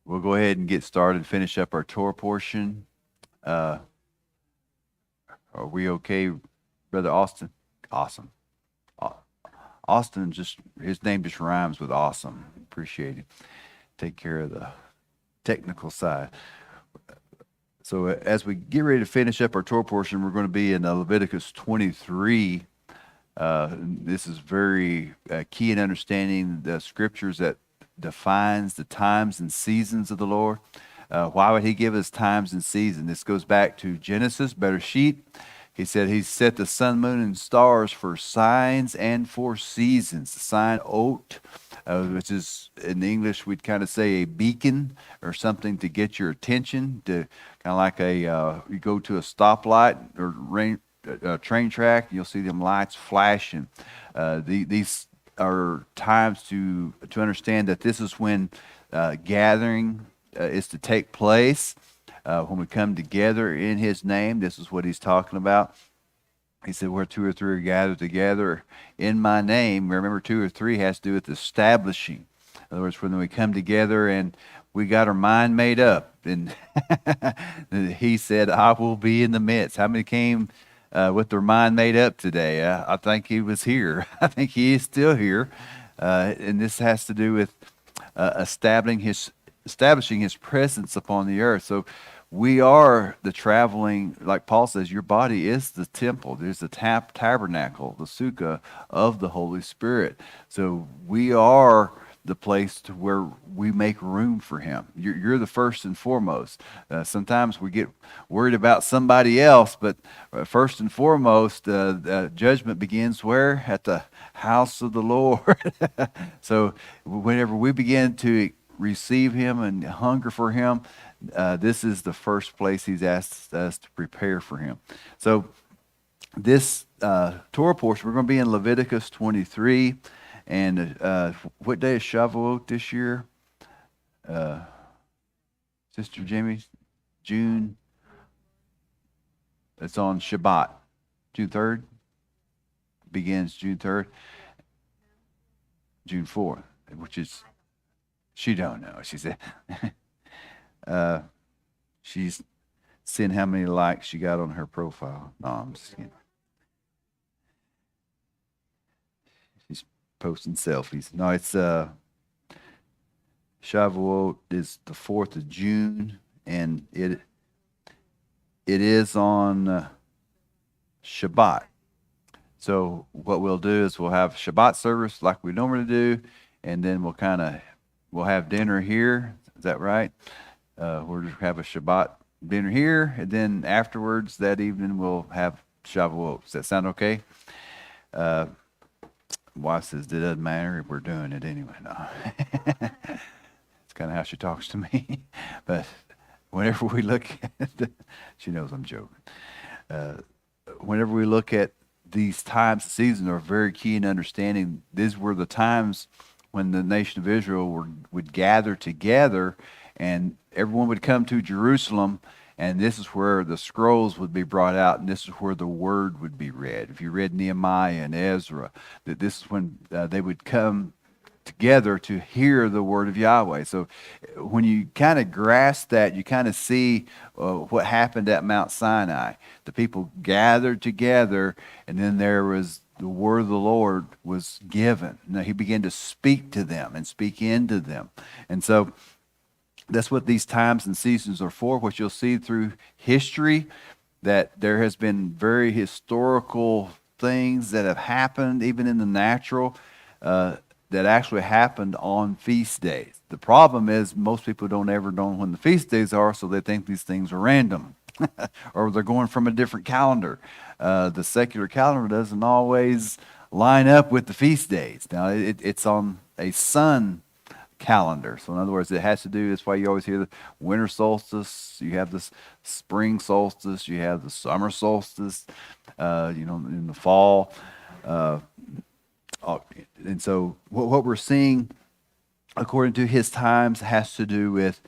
We'll go ahead and get started, finish up our Torah portion. Uh, are we okay, Brother Austin? Awesome. Au- Austin, just his name just rhymes with awesome. Appreciate it. Take care of the technical side. So as we get ready to finish up our Torah portion, we're going to be in Leviticus 23. This is very key in understanding the scriptures that defines the times and seasons of the Lord. Why would he give us times and seasons? This goes back to Genesis, Bereshit. He said he set the sun, moon, and stars for signs and for seasons. The sign Ot, which is in English we'd kind of say a beacon or something to get your attention. To kind of like you go to a stoplight or train track, you'll see them lights flashing. These are times to understand that this is when gathering is to take place. When we come together in his name, this is what he's talking about. He said, where two or three are gathered together in my name. Remember, two or three has to do with establishing. In other words, when we come together and we got our mind made up, and he said, I will be in the midst. How many came with their mind made up today? I think he was here. I think he is still here. And this has to do with establishing his presence upon the earth. So we are the traveling, like Paul says, your body is the temple. There's the tabernacle, the sukkah of the Holy Spirit. So we are the place to where we make room for him. You're the first and foremost. Sometimes we get worried about somebody else, but first and foremost, judgment begins where? At the house of the Lord. So whenever we begin to receive him and hunger for him, this is the first place he's asked us to prepare for him. So this Torah portion, we're going to be in Leviticus 23. And what day is Shavuot this year? Sister Jamie? June. It's on Shabbat. June 3rd. Begins June 3rd. June 4th, which is, she don't know. She said, she's seeing how many likes she got on her profile. No, I'm just kidding. She's posting selfies. No, it's Shavuot is the 4th of June, and it is on Shabbat. So what we'll do is we'll have Shabbat service like we normally do, and then we'll have dinner here. Is that right? We'll have a Shabbat dinner here, and then afterwards that evening we'll have Shavuot. Does that sound okay? Wife says it doesn't matter. We're doing it anyway. No. It's kind of how she talks to me. But whenever we look at she knows I'm joking. Whenever we look at these times, seasons are very key in understanding. These were the times when the nation of Israel would gather together, and everyone would come to Jerusalem, and this is where the scrolls would be brought out, and this is where the word would be read. If you read Nehemiah and Ezra, that this is when they would come together to hear the word of Yahweh. So when you kind of grasp that, you kind of see what happened at Mount Sinai. The people gathered together, and then there was the word of the Lord was given. Now he began to speak to them and speak into them. And so that's what these times and seasons are for. What you'll see through history, that there has been very historical things that have happened, even in the natural, that actually happened on feast days. The problem is most people don't ever know when the feast days are, so they think these things are random or they're going from a different calendar. The secular calendar doesn't always line up with the feast days. Now, it's on a sun calendar. So in other words, it has to do, that's why you always hear the winter solstice, you have this spring solstice, you have the summer solstice, in the fall. And so what we're seeing, according to his times, has to do with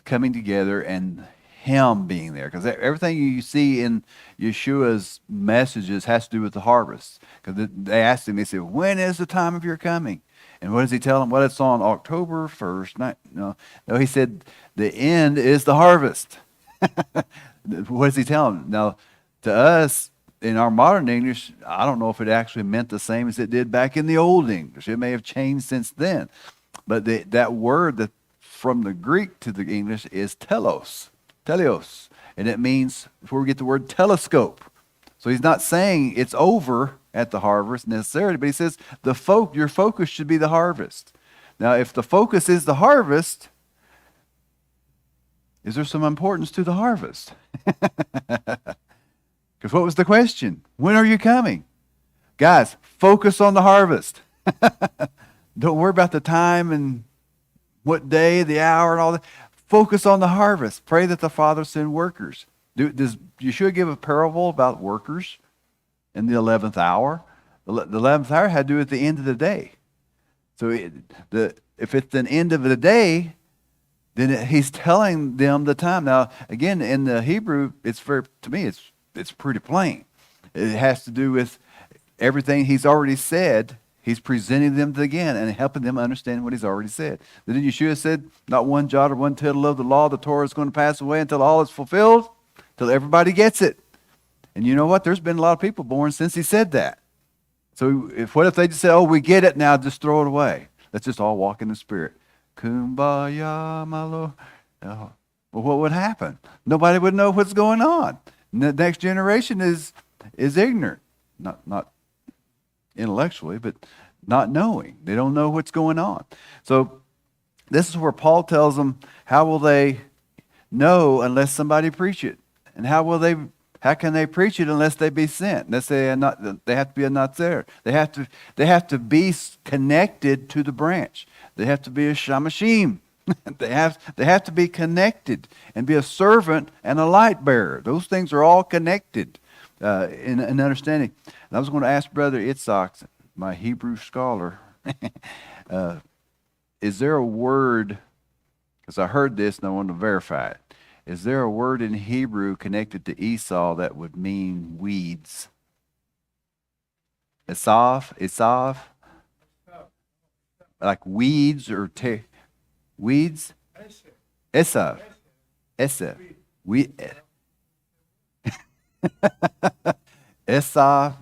coming together and him being there. Because everything you see in Yeshua's messages has to do with the harvest. Because they asked him, they said, when is the time of your coming? And what does he tell them? Well, it's on October 1st. No, he said the end is the harvest. What does he tell them? Now, to us, in our modern English, I don't know if it actually meant the same as it did back in the old English. It may have changed since then. But that word that from the Greek to the English is telos. And it means, before we get the word telescope. So he's not saying it's over at the harvest necessarily, but he says your focus should be the harvest. Now, if the focus is the harvest, is there some importance to the harvest? Because what was the question? When are you coming? Guys, focus on the harvest. Don't worry about the time and what day, the hour, and all that. Focus on the harvest. Pray that the Father send workers. Does Yeshua give a parable about workers in the 11th hour? The 11th hour had to do at the end of the day. So if it's the end of the day, then he's telling them the time. Now, again, in the Hebrew, to me, it's pretty plain. It has to do with everything he's already said. He's presenting them again and helping them understand what he's already said. Then Yeshua said, not one jot or one tittle of the law, the Torah is going to pass away until all is fulfilled, until everybody gets it. And you know what? There's been a lot of people born since he said that. So what if they just say, oh, we get it now, just throw it away. Let's just all walk in the Spirit. Kumbaya, my Lord. Well, what would happen? Nobody would know what's going on. The next generation is ignorant. Not intellectually, but not knowing. They don't know what's going on. So this is where Paul tells them, how will they know unless somebody preach it? And how can they preach it unless they be sent? Unless they have to be a Natzer. They have to be connected to the branch. They have to be a Shamashim. They have to be connected and be a servant and a light bearer. Those things are all connected in understanding. And I was going to ask Brother Itzhak, my Hebrew scholar, is there a word, because I heard this and I wanted to verify it, is there a word in Hebrew connected to Esau that would mean weeds? Esav? Like weeds or weeds? Esav. Esav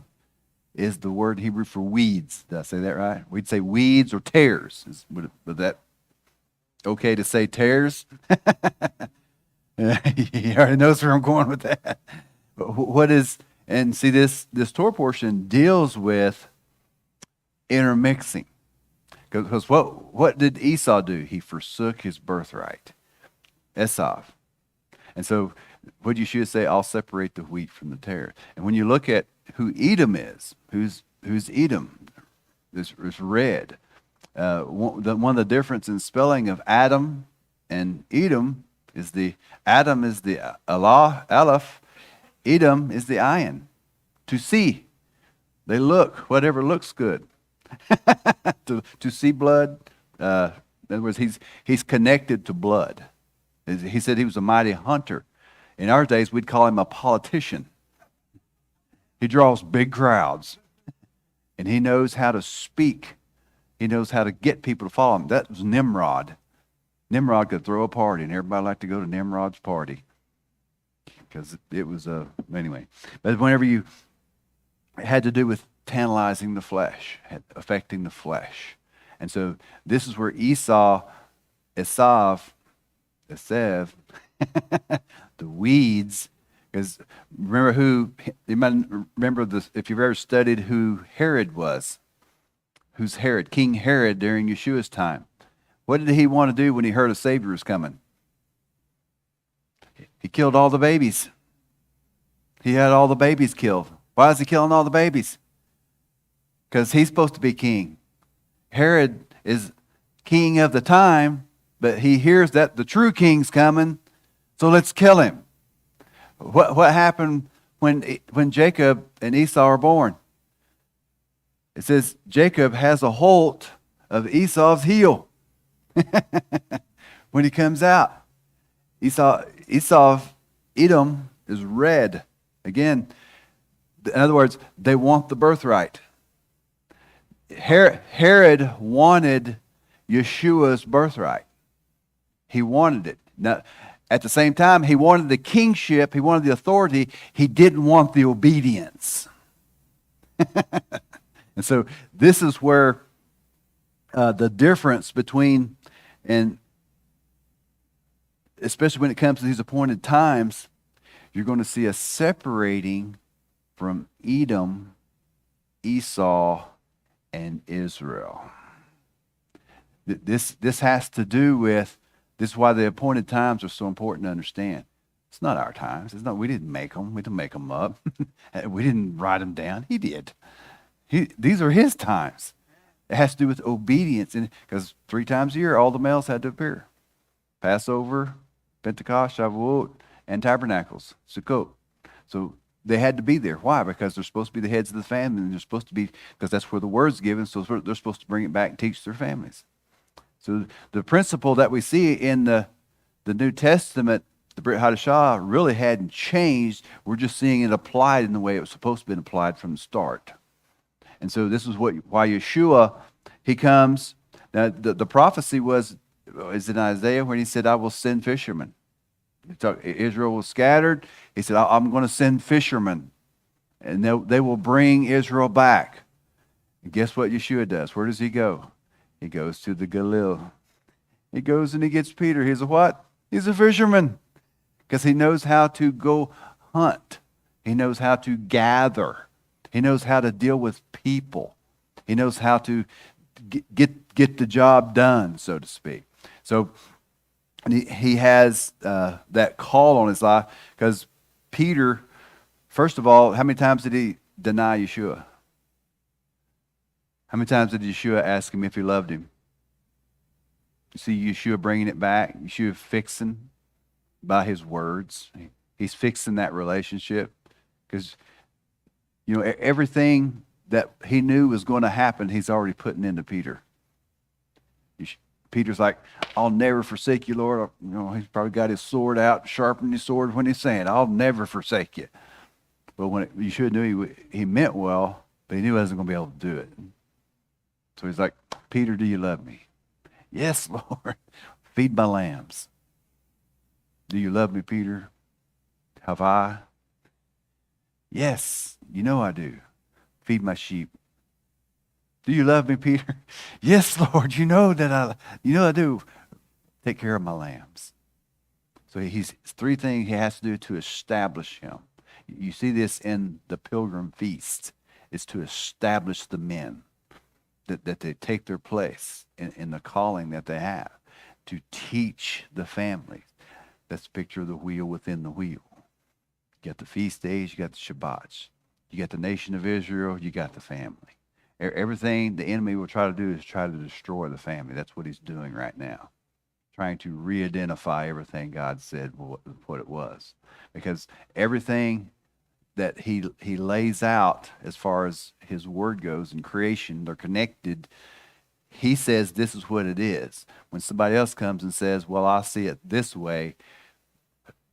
is the word in Hebrew for weeds. Did I say that right? We'd say weeds or tares. Would that okay to say tares? He already knows where I'm going with that. But and see this Torah portion deals with intermixing. Because what did Esau do? He forsook his birthright. Esav. And so what Yeshua say? I'll separate the wheat from the tare. And when you look at who Edom is, who's Edom? It's red. One of the difference in spelling of Adam and Edom is Adam is the Aleph, Edom is the ayin. To see. They look, whatever looks good. to see blood. In other words, he's connected to blood. He said he was a mighty hunter. In our days, we'd call him a politician. He draws big crowds. And he knows how to speak. He knows how to get people to follow him. That was Nimrod. Nimrod could throw a party, and everybody liked to go to Nimrod's party. Because it was anyway. But whenever you had to do with tantalizing the flesh, affecting the flesh. And so this is where Esav, the weeds, because you might remember this, if you've ever studied who Herod was. Who's Herod? King Herod during Yeshua's time. What did he want to do when he heard a Savior was coming? He killed all the babies. He had all the babies killed. Why is he killing all the babies? Because he's supposed to be king. Herod is king of the time, but he hears that the true king's coming, so let's kill him. What happened when Jacob and Esau are born? It says Jacob has a holt of Esau's heel when he comes out. Edom is red. Again, in other words, they want the birthright. Herod wanted Yeshua's birthright. He wanted it. Now, at the same time, he wanted the kingship. He wanted the authority. He didn't want the obedience. And so this is where the difference between, and especially when it comes to these appointed times, you're going to see a separating from Edom, Esau, and Israel. This has to do with, this is why the appointed times are so important to understand. It's not our times. It's not. We didn't make them. We didn't make them up. We didn't write them down. He did. These are his times. It has to do with obedience, and because 3 times a year all the males had to appear: Passover, Pentecost, Shavuot, and Tabernacles, Sukkot. So they had to be there. Why? Because they're supposed to be the heads of the family, and they're supposed to be, because that's where the word's given. So they're supposed to bring it back and teach their families. So the principle that we see in the New Testament, the Brit Hadashah, really hadn't changed. We're just seeing it applied in the way it was supposed to be applied from the start. And so this is why Yeshua, he comes. Now the prophecy is in Isaiah when he said, I will send fishermen. Israel was scattered. He said, I'm going to send fishermen, and they will bring Israel back. And guess what Yeshua does? Where does he go? He goes to the Galilee. He goes and he gets Peter. He's a what? He's a fisherman, because he knows how to go hunt. He knows how to gather. He knows how to deal with people. He knows how to get the job done, so to speak. So he has that call on his life, because Peter, first of all, how many times did he deny Yeshua? How many times did Yeshua ask him if he loved him? You see Yeshua bringing it back, Yeshua fixing by his words. He's fixing that relationship, because everything that he knew was going to happen, he's already putting into Peter. Peter's like, I'll never forsake you, Lord. He's probably got his sword out, sharpening his sword when he's saying, I'll never forsake you. But Yeshua knew he meant well, but he knew he wasn't going to be able to do it. So he's like, Peter, do you love me? Yes, Lord. Feed my lambs. Do you love me, Peter? Have I? Yes, I do. Feed my sheep. Do you love me, Peter? Yes, Lord. You know I do. Take care of my lambs. So he's 3 things he has to do to establish him. You see this in the pilgrim feast. It's to establish the men, that they take their place in the calling that they have, to teach the families. That's a picture of the wheel within the wheel. You got the feast days, you got the Shabbats. You got the nation of Israel, you got the family. Everything the enemy will try to do is try to destroy the family. That's what he's doing right now, trying to re-identify everything God said what it was. Because everything that he lays out as far as his word goes in creation, they're connected. He says this is what it is. When somebody else comes and says, well, I see it this way,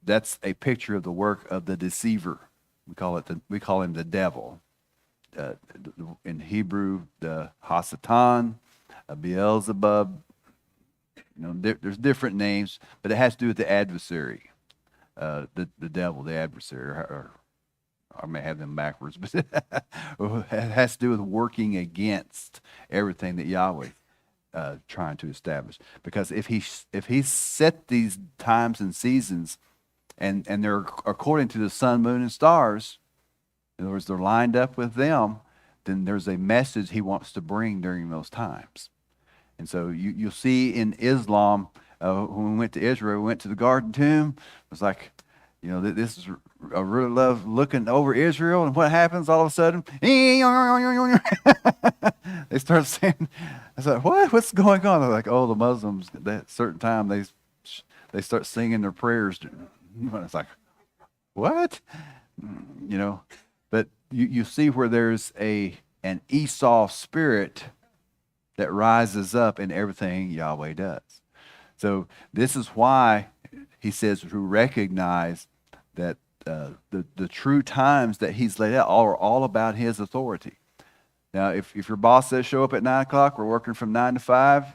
that's a picture of the work of the deceiver. We call him the devil. In Hebrew, the Hasatan, Beelzebub. There's different names, but it has to do with the adversary, the devil, the adversary, or I may have them backwards, but it has to do with working against everything that Yahweh trying to establish. Because if he set these times and seasons, and they're according to the sun, moon, and stars, in other words, they're lined up with them, then there's a message he wants to bring during those times. And so you'll see in Islam, when we went to Israel, we went to the Garden Tomb. It was like, this is, I really love looking over Israel, and what happens all of a sudden? They start saying, I was like, what's going on? They're like, oh, the Muslims, at that certain time, they start singing their prayers. It's like, what? But you see where there's an Esau spirit that rises up in everything Yahweh does. So this is why he says to recognize that the true times that he's laid out are all about his authority. Now, if your boss says show up at 9 o'clock, we're working from 9 to 5,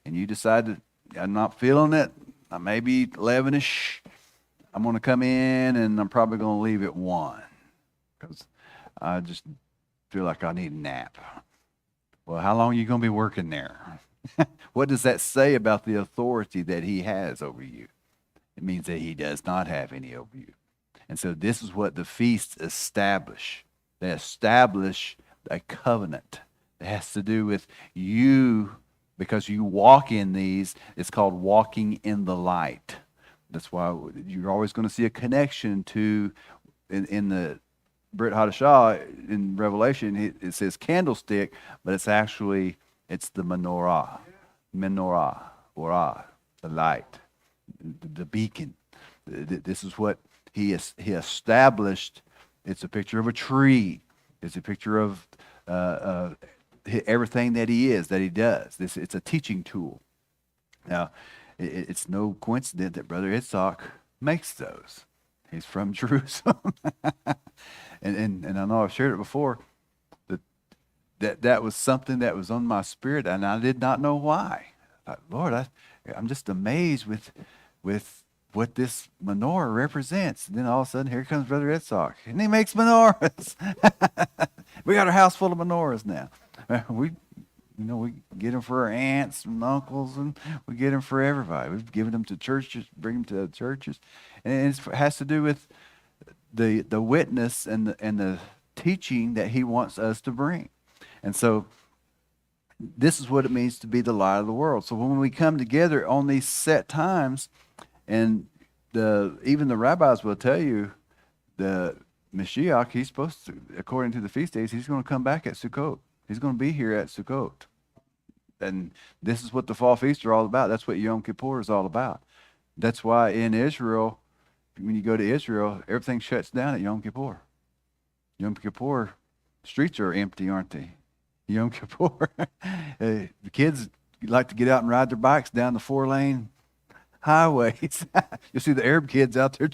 and you decide that I'm not feeling it, maybe 11ish, I'm going to come in and I'm probably going to leave at 1 because I just feel like I need a nap. Well, how long are you going to be working there? What does that say about the authority that he has over you? It means that he does not have any over you. And so this is what the feasts establish. They establish a covenant that has to do with you, because you walk in these. It's called walking in the light. That's why you're always going to see a connection to, in the Brit Hadashah in Revelation, it says candlestick, but it's the menorah, orah, the light, the beacon. This is what he established. It's a picture of a tree. It's a picture of everything that he is, that he does. It's a teaching tool. Now, it's no coincidence that Brother Itzhak makes those. He's from Jerusalem. and I know I've shared it before, that was something that was on my spirit, and I did not know why. Lord, I'm just amazed with what this menorah represents. And then all of a sudden, here comes Brother Itzhak, and he makes menorahs. We got our house full of menorahs now. We get them for our aunts and uncles, and we get them for everybody. We've given them to churches, bring them to the churches, and it has to do with the witness and the teaching that he wants us to bring. And so this is what it means to be the light of the world. So when we come together on these set times, and even the rabbis will tell you, the Mashiach, he's supposed to, according to the feast days, he's going to come back at Sukkot. He's going to be here at Sukkot. And this is what the fall feasts are all about. That's what Yom Kippur is all about. That's why in Israel, when you go to Israel, everything shuts down at Yom Kippur. Yom Kippur, streets are empty, aren't they? Yom Kippur. The kids like to get out and ride their bikes down the 4-lane highways. You'll see the Arab kids out there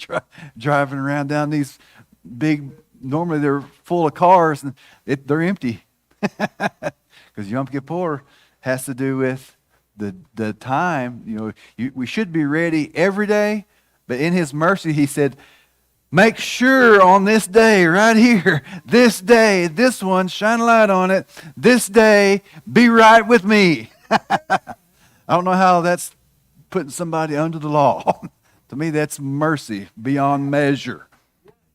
driving around down these big, normally they're full of cars, and they're empty. Because Yom Kippur has to do with the time. We should be ready every day, but in his mercy, he said, make sure on this day, right here, this day, this one, shine a light on it, this day, be right with me. I don't know how that's putting somebody under the law. To me, that's mercy beyond measure.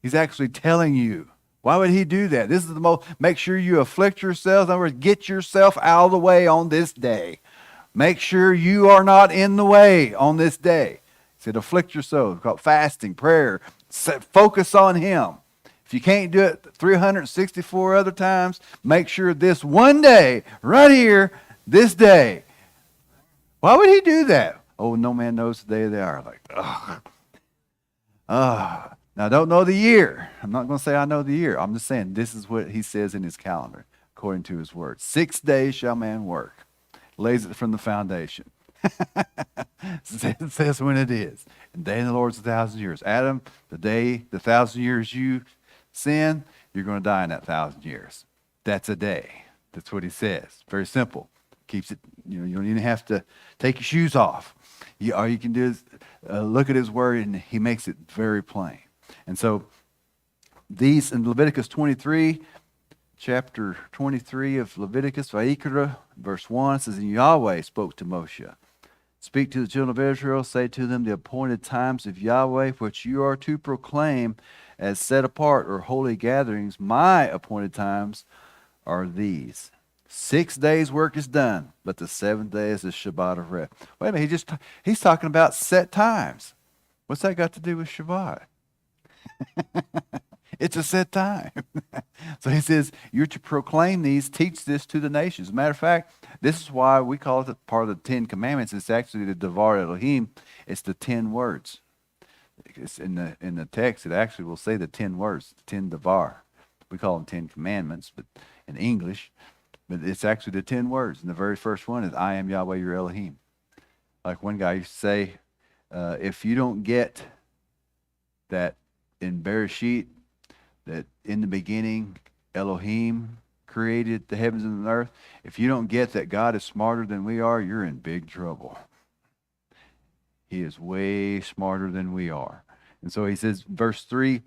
He's actually telling you. Why would he do that? This is the most, make sure you afflict yourself. In other words, get yourself out of the way on this day. Make sure you are not in the way on this day. He said, afflict yourself. It's called fasting, prayer. Focus on him. If you can't do it 364 other times, make sure this one day, right here, this day. Why would he do that? Oh, no man knows the day of the hour. Like, Now, I don't know the year. I'm not going to say I know the year. I'm just saying this is what he says in his calendar, according to his word. 6 days shall man work. Lays it from the foundation. It says when it is. And the day in the Lord's 1,000 years. Adam, the day, the 1,000 years you sin, you're going to die in that 1,000 years. That's a day. That's what he says. Very simple. Keeps it, you don't even have to take your shoes off. All you can do is look at his word, and he makes it very plain. And so these in Leviticus 23, chapter 23 of Leviticus, Vayikra, verse 1, says, and Yahweh spoke to Moshe. Speak to the children of Israel, say to them the appointed times of Yahweh, which you are to proclaim as set apart or holy gatherings. My appointed times are these. 6 days work is done, but the 7th day is the Shabbat of rest. Wait a minute, he's talking about set times. What's that got to do with Shabbat? It's a set time. So he says, you're to proclaim these, teach this to the nations. As a matter of fact, this is why we call it part of the 10 Commandments. It's actually the Devar Elohim. It's the 10 words. It's in the text, it actually will say the 10 words, 10 Devar. We call them 10 Commandments, but in English. But it's actually the 10 words. And the very first one is, I am Yahweh your Elohim. Like one guy used to say, if you don't get that in Bereshit, that in the beginning Elohim created the heavens and the earth, if you don't get that God is smarter than we are, you're in big trouble. He is way smarter than we are. And so he says, verse 3,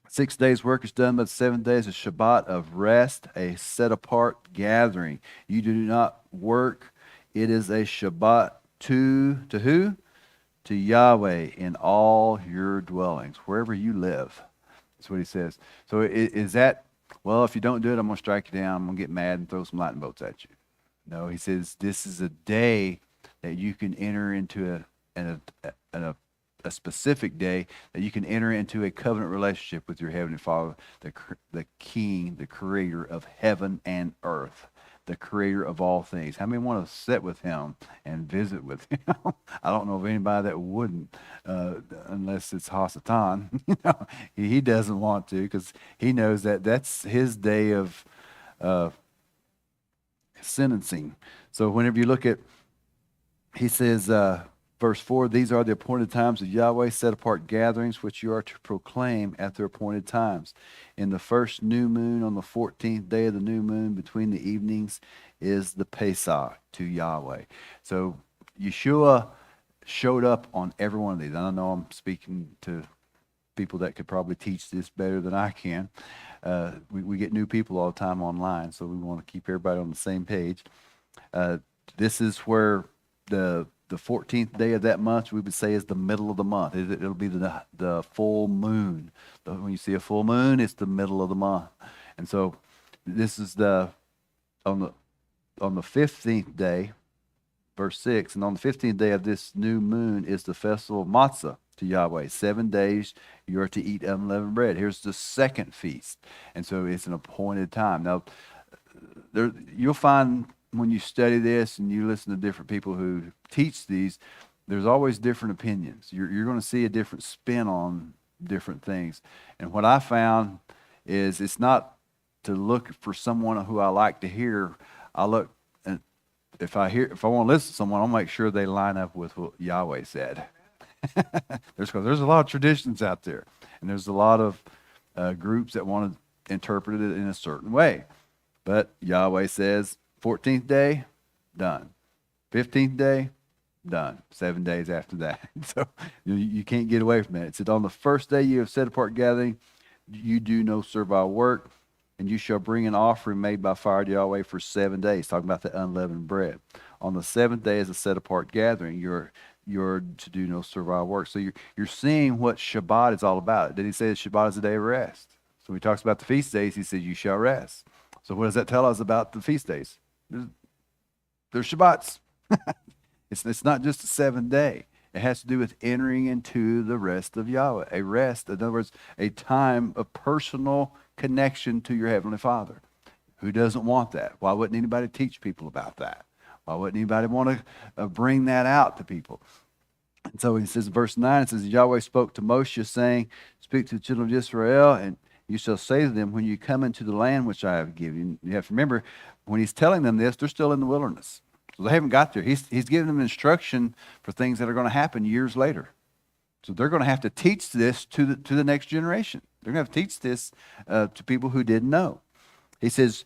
6 days work is done, but 7 days a Shabbat of rest, a set-apart gathering. You do not work. It is a Shabbat to who? To Yahweh in all your dwellings, wherever you live. That's what he says. So is that, well, if you don't do it, I'm going to strike you down. I'm going to get mad and throw some lightning bolts at you. No, he says this is a day that you can enter into a specific day that you can enter into a covenant relationship with your Heavenly Father, the King, the Creator of heaven and earth, the Creator of all things. How many want to sit with Him and visit with Him? I don't know of anybody that wouldn't, unless it's Hasatan. He doesn't want to, because he knows that that's his day of sentencing. So whenever you look at, he says, verse 4, these are the appointed times of Yahweh, set apart gatherings, which you are to proclaim at their appointed times. In the first new moon, on the 14th day of the new moon, between the evenings, is the Pesach to Yahweh. So Yeshua showed up on every one of these. And I know I'm speaking to people that could probably teach this better than I can. We get new people all the time online, so we want to keep everybody on the same page. This is where the 14th day of that month, we would say, is the middle of the month. It'll be the full moon. When you see a full moon, it's the middle of the month. And so this is on the 15th day, verse 6, and on the 15th day of this new moon is the festival of Matzah to Yahweh. 7 days you are to eat unleavened bread. Here's the second feast. And so it's an appointed time. Now, you'll find when you study this and you listen to different people who teach these, there's always different opinions. You're going to see a different spin on different things. And what I found is it's not to look for someone who I like to hear. I look, and if I want to listen to someone, I'll make sure they line up with what Yahweh said. There's a lot of traditions out there, and there's a lot of groups that want to interpret it in a certain way. But Yahweh says, 14th day, done. 15th day, done. 7 days after that. So you can't get away from that. It said, on the first day you have set apart gathering, you do no servile work, and you shall bring an offering made by fire to Yahweh for 7 days. Talking about the unleavened bread. On the 7th day is a set apart gathering. You're to do no servile work. So you're seeing what Shabbat is all about. Did he say that Shabbat is a day of rest? So when he talks about the feast days, he says you shall rest. So what does that tell us about the feast days? There's Shabbats. It's not just a 7 day. It has to do with entering into the rest of Yahweh. A rest, in other words, a time of personal connection to your Heavenly Father. Who doesn't want that? Why wouldn't anybody teach people about that? Why wouldn't anybody want to bring that out to people? And so he says in verse 9, it says, Yahweh spoke to Moshe, saying, speak to the children of Israel, and you shall say to them, when you come into the land which I have given you. You have to remember, when he's telling them this, they're still in the wilderness. So they haven't got there. He's giving them instruction for things that are going to happen years later. So they're going to have to teach this to the next generation. They're going to have to teach this to people who didn't know. He says,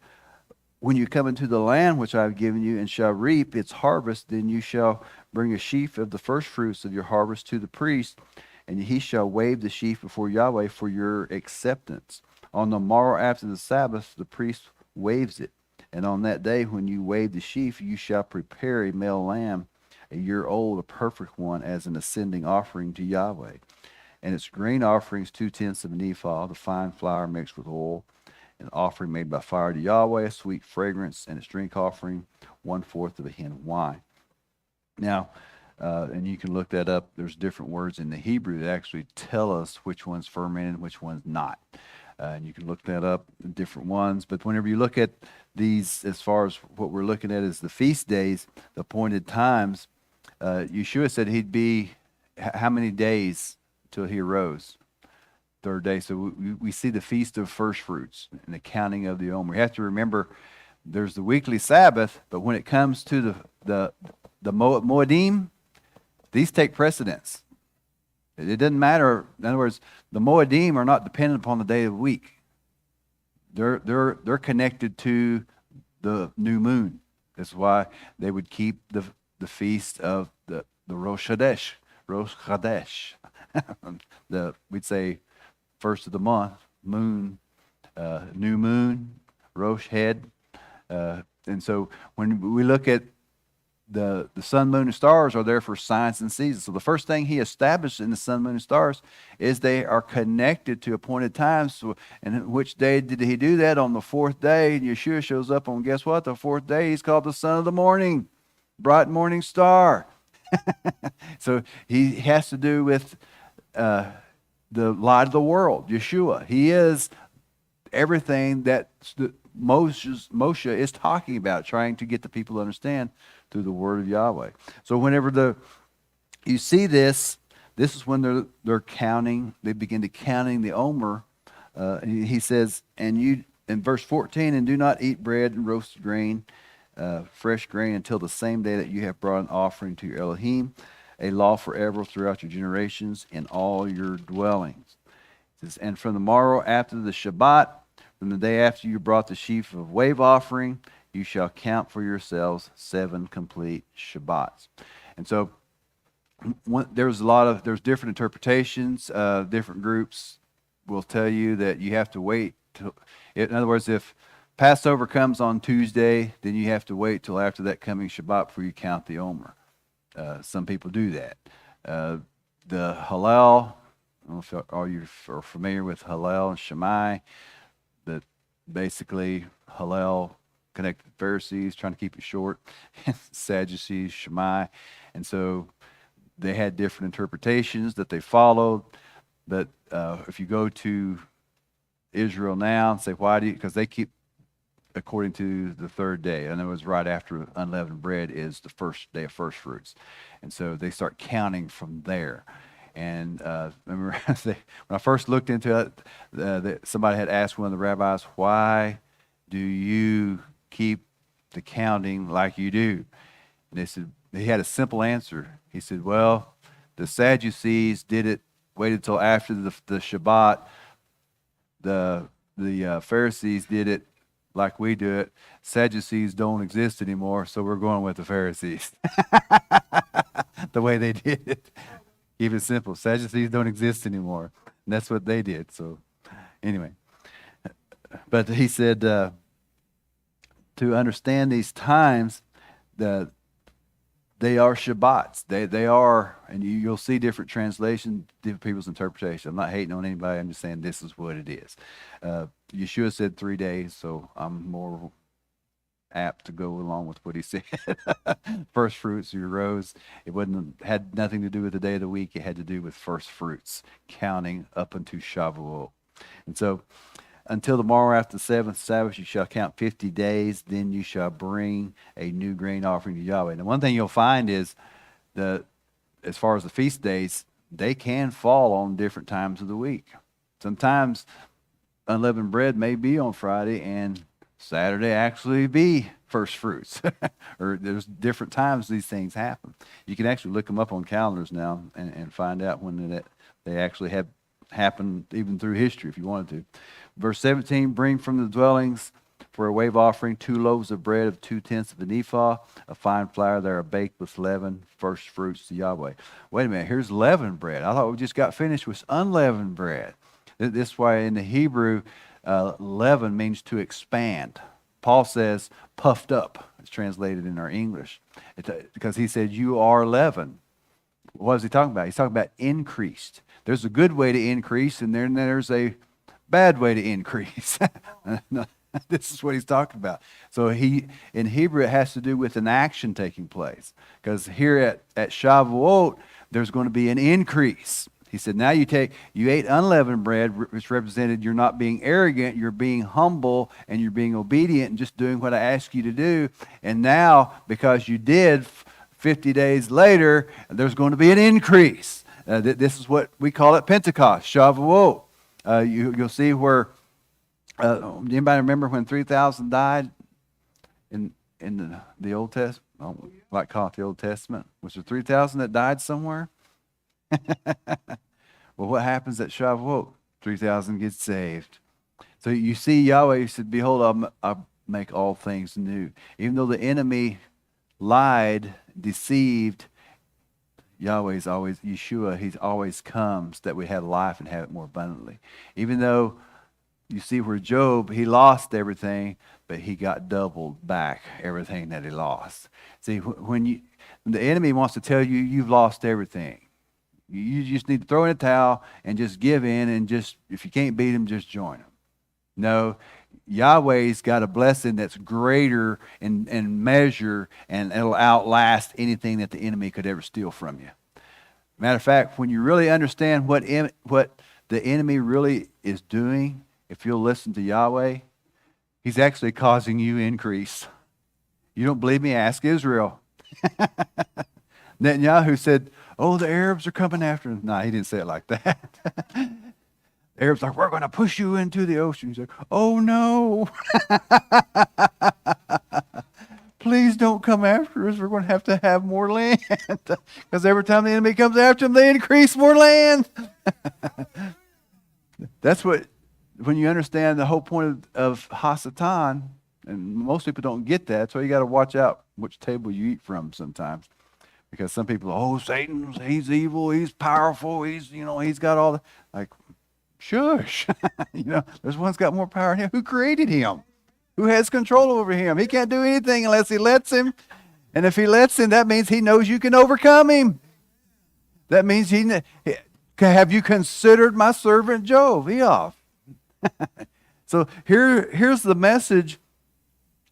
when you come into the land which I have given you and shall reap its harvest, then you shall bring a sheaf of the first fruits of your harvest to the priest, and he shall wave the sheaf before Yahweh for your acceptance. On the morrow after the Sabbath, the priest waves it. And on that day, when you wave the sheaf, you shall prepare a male lamb, a year old, a perfect one, as an ascending offering to Yahweh. And its grain offerings 2/10 of an ephah, the fine flour mixed with oil, an offering made by fire to Yahweh, a sweet fragrance, and its drink offering 1/4 of a hin of wine. Now, and you can look that up. There's different words in the Hebrew that actually tell us which one's fermented and which one's not. And you can look that up, different ones. But whenever you look at these, as far as what we're looking at is the feast days, the appointed times, Yeshua said he'd be how many days till he arose? 3rd day. So we see the Feast of First Fruits and the counting of the Omer. We have to remember there's the weekly Sabbath, but when it comes to the Moedim, these take precedence. It doesn't matter. In other words, the Moedim are not dependent upon the day of the week. they're connected to the new moon. That's why they would keep the feast of the Rosh Chodesh, Rosh Chodesh. We'd say first of the month, moon, new moon, Rosh head. And so when we look at the sun, moon, and stars are there for signs and seasons. So the first thing he established in the sun, moon, and stars is they are connected to appointed times. So, and which day did he do that? On the fourth day. And Yeshua shows up on, guess what? The fourth day. He's called the son of the morning, bright morning star. So he has to do with the light of the world, Yeshua. He is everything that Moshe is talking about, trying to get the people to understand through the word of Yahweh. So whenever you see this is when they're counting. They begin to counting the omer. He says, and you in verse 14, and do not eat bread and roasted grain, fresh grain, until the same day that you have brought an offering to your Elohim, a law forever throughout your generations in all your dwellings. It says, and from the morrow after the Shabbat, from the day after you brought the sheaf of wave offering, you shall count for yourselves 7 complete Shabbats. And so there's different interpretations. Different groups will tell you that you have to wait. In other words, if Passover comes on Tuesday, then you have to wait till after that coming Shabbat before you count the Omer. Some people do that. The Hallel, I don't know if all you are familiar with Hallel and Shammai, that basically Hallel connected Pharisees, trying to keep it short, Sadducees, Shammai. And so they had different interpretations that they followed. But if you go to Israel now and say, why do you, because they keep according to the third day. And it was right after unleavened bread is the first day of first fruits. And so they start counting from there. And remember, when I first looked into it, somebody had asked one of the rabbis, why do you keep the counting like you do? And they said, he had a simple answer. He said, well, the Sadducees waited till after the Shabbat. The Pharisees did it like we do it. Sadducees don't exist anymore, so we're going with the Pharisees. The way they did it. Keep it simple. Sadducees don't exist anymore. And that's what they did. So anyway. But he said, to understand these times, they are Shabbats. They are, and you'll see different translations, different people's interpretation. I'm not hating on anybody. I'm just saying this is what it is. Yeshua said 3 days, so I'm more apt to go along with what he said. First fruits, your rows. It had nothing to do with the day of the week. It had to do with first fruits, counting up unto Shavuot. And so, until the morrow after the seventh Sabbath, you shall count 50 days. Then you shall bring a new grain offering to Yahweh. And one thing you'll find is that as far as the feast days, they can fall on different times of the week. Sometimes unleavened bread may be on Friday and Saturday actually be first fruits. Or there's different times these things happen. You can actually look them up on calendars now and find out when they actually have happened, even through history if you wanted to. Verse 17, bring from the dwellings for a wave offering 2 loaves of bread of 2/10 of an ephah, of fine flour that are baked with leaven, first fruits to Yahweh. Wait a minute, here's leavened bread. I thought we just got finished with unleavened bread. This is why in the Hebrew, leaven means to expand. Paul says puffed up. It's translated in our English. Because he said, you are leaven. What is he talking about? He's talking about increased. There's a good way to increase, and then there's a bad way to increase. This is what he's talking about. So in Hebrew, it has to do with an action taking place. Because here at Shavuot, there's going to be an increase. He said, now you ate unleavened bread, which represented you're not being arrogant, you're being humble, and you're being obedient and just doing what I ask you to do. And now, because you did, 50 days later, there's going to be an increase. This is what we call it Pentecost, Shavuot. You'll see where, anybody remember when 3,000 died in the Old Testament? I don't like to call it the Old Testament. Was there 3,000 that died somewhere? Well, what happens at Shavuot? 3,000 get saved. So you see, Yahweh said, "Behold, I'll make all things new." Even though the enemy lied, deceived, Yahweh's always, Yeshua, He always comes that we have life and have it more abundantly. Even though you see where Job, he lost everything, but he got doubled back everything that he lost. See, when the enemy wants to tell you you've lost everything, you just need to throw in a towel and just give in, and just, if you can't beat him, just join him. No, Yahweh's got a blessing that's greater in measure, and it'll outlast anything that the enemy could ever steal from you. Matter of fact, when you really understand what the enemy really is doing, if you'll listen to Yahweh, he's actually causing you increase. You don't believe me? Ask Israel. Netanyahu said, "Oh, the Arabs are coming after him." No, he didn't say it like that. The Arabs like, "We're going to push you into the ocean." He's like, "Oh no." Please don't come after us. We're going to have more land. Because every time the enemy comes after them, they increase more land. That's what, when you understand the whole point of Hasatan, and most people don't get that, so you got to watch out which table you eat from sometimes. Because some people, "Oh, Satan, he's evil, he's powerful, he's got all the," like, shush. There's one's got more power than him. Who created him? Who has control over him? He can't do anything unless he lets him. And if he lets him, that means he knows you can overcome him. That means have you considered my servant Job? Eof. So here's the message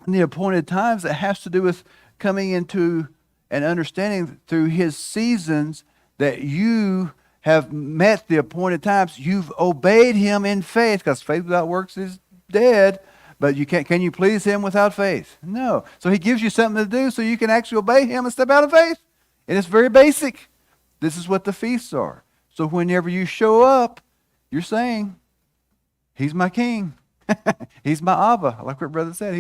in the appointed times that has to do with coming into and understanding through his seasons that you have met the appointed times. You've obeyed him in faith, because faith without works is dead. But can you please him without faith? No. So he gives you something to do so you can actually obey him and step out of faith. And it's very basic. This is what the feasts are. So whenever you show up, you're saying, "He's my king." He's my Abba, like what brother said.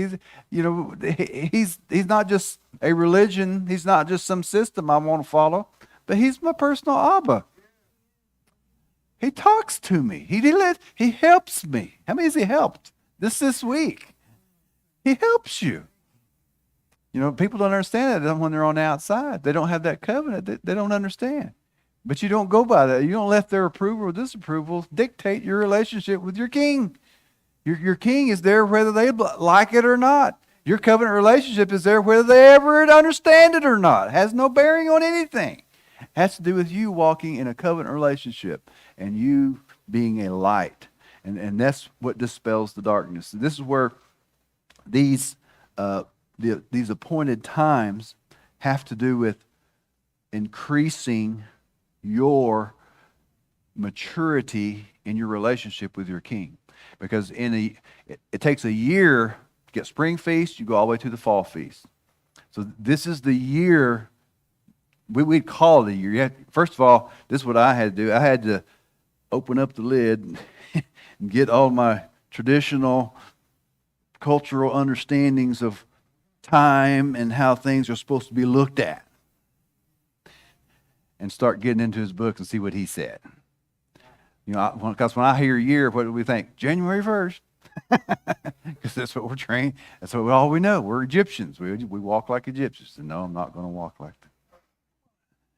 He's not just a religion. He's not just some system I want to follow, but he's my personal Abba. He talks to me. He helps me. How many has he helped this week? He helps you. People don't understand that when they're on the outside. They don't have that covenant. They don't understand. But you don't go by that. You don't let their approval or disapproval dictate your relationship with your king. Your king is there whether they like it or not. Your covenant relationship is there whether they ever understand it or not. It has no bearing on anything. It has to do with you walking in a covenant relationship and you being a light. And that's what dispels the darkness. This is where these appointed times have to do with increasing your maturity in your relationship with your king. Because it takes a year to get spring feast, you go all the way to the fall feast. So this is the year, we'd call it a year. First of all, this is what I had to do. I had to open up the lid and get all my traditional cultural understandings of time and how things are supposed to be looked at, and start getting into his books and see what he said. Because when I hear year, what do we think? January 1st. Because that's what we're trained. That's all we know. We're Egyptians. We walk like Egyptians. And no, I'm not going to walk like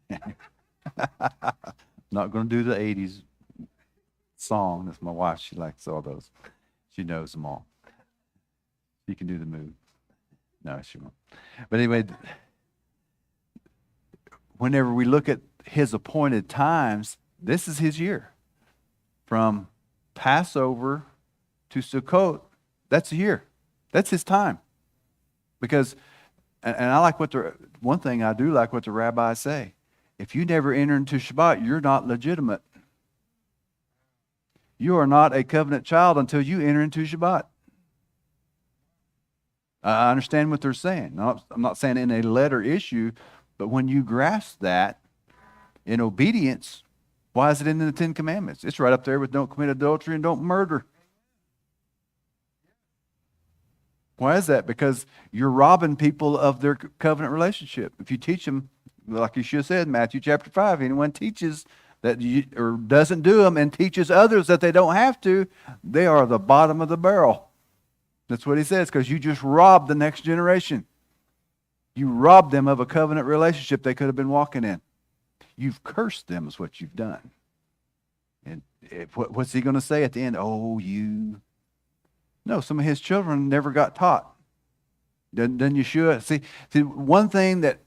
that. I'm not going to do the 80s song. That's my wife. She likes all those. She knows them all. She can do the move. No, she won't. But anyway, whenever we look at his appointed times, this is his year. From Passover to Sukkot, that's a year. That's his time. Because, and I like one thing I do like what the rabbis say. If you never enter into Shabbat, you're not legitimate. You are not a covenant child until you enter into Shabbat. I understand what they're saying. I'm not saying in a letter issue, but when you grasp that in obedience, why is it in the Ten Commandments? It's right up there with don't commit adultery and don't murder. Why is that? Because you're robbing people of their covenant relationship. If you teach them, like you should have said in Matthew chapter 5, anyone teaches or doesn't do them and teaches others that they don't have to, they are the bottom of the barrel. That's what he says, because you just robbed the next generation. You robbed them of a covenant relationship they could have been walking in. You've cursed them is what you've done. And what's he going to say at the end? Oh, you. No, some of his children never got taught. Doesn't Yeshua? See, one thing that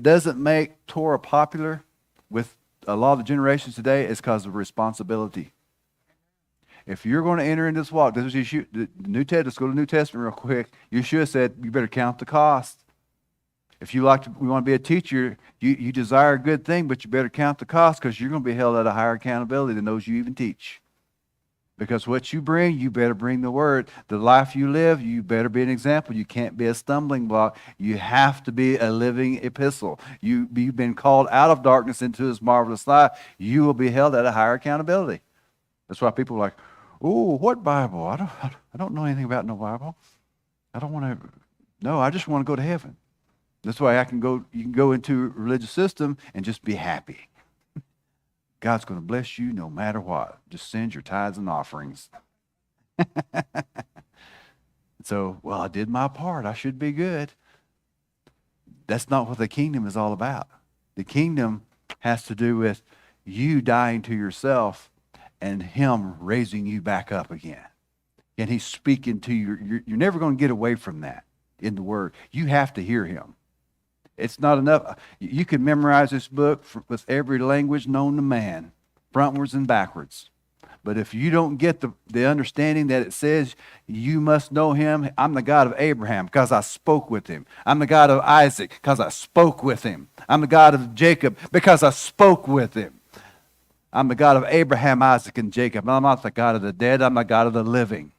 doesn't make Torah popular with a lot of the generations today is because of responsibility. If you're going to enter in this walk, this is Yeshua, the New Testament. Let's go to the New Testament real quick. Yeshua said, you better count the cost. If you want to be a teacher, you desire a good thing, but you better count the cost, because you're going to be held at a higher accountability than those you even teach. Because what you bring, you better bring the word. The life you live, you better be an example. You can't be a stumbling block. You have to be a living epistle. You've been called out of darkness into this marvelous light. You will be held at a higher accountability. That's why people are like, oh, what Bible? I don't know anything about no Bible. I don't want to. No, I just want to go to heaven. That's why you can go into a religious system and just be happy. God's going to bless you no matter what. Just send your tithes and offerings. So, well, I did my part. I should be good. That's not what the kingdom is all about. The kingdom has to do with you dying to yourself and him raising you back up again. And he's speaking to you. You're never going to get away from that in the word. You have to hear him. It's not enough. You can memorize this book with every language known to man, frontwards and backwards. But if you don't get the understanding that it says you must know him, I'm the God of Abraham because I spoke with him. I'm the God of Isaac because I spoke with him. I'm the God of Jacob because I spoke with him. I'm the God of Abraham, Isaac, and Jacob. I'm not the God of the dead. I'm the God of the living.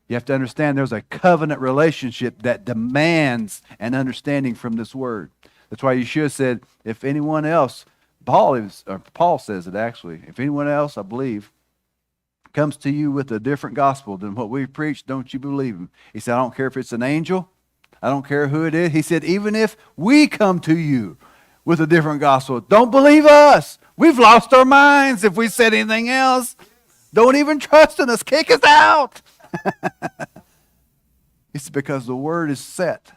You have to understand there's a covenant relationship that demands an understanding from this word. That's why Yeshua said, if anyone else, Paul says it actually, if anyone else, I believe, comes to you with a different gospel than what we preach, don't you believe him? He said, I don't care if it's an angel. I don't care who it is. He said, even if we come to you with a different gospel, don't believe us. We've lost our minds if we said anything else. Don't even trust in us. Kick us out. It's because the word is set.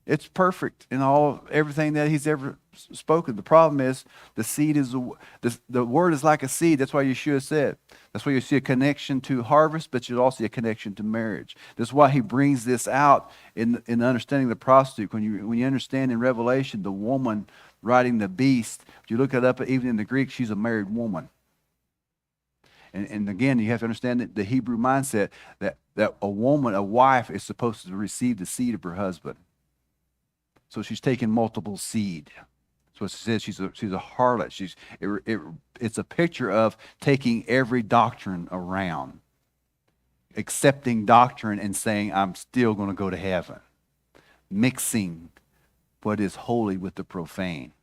It's perfect in everything that he's ever spoken. The problem is the seed is the word is like a seed. That's why Yeshua said. That's why you see a connection to harvest, but you also see a connection to marriage. That's why he brings this out in understanding the prostitute. When you understand in Revelation the woman riding the beast, if you look it up even in the Greek, she's a married woman. And again, you have to understand the Hebrew mindset that a woman, a wife, is supposed to receive the seed of her husband. So she's taking multiple seed. So it says she's a harlot. It's a picture of taking every doctrine around, accepting doctrine and saying, I'm still going to go to heaven. Mixing what is holy with the profane.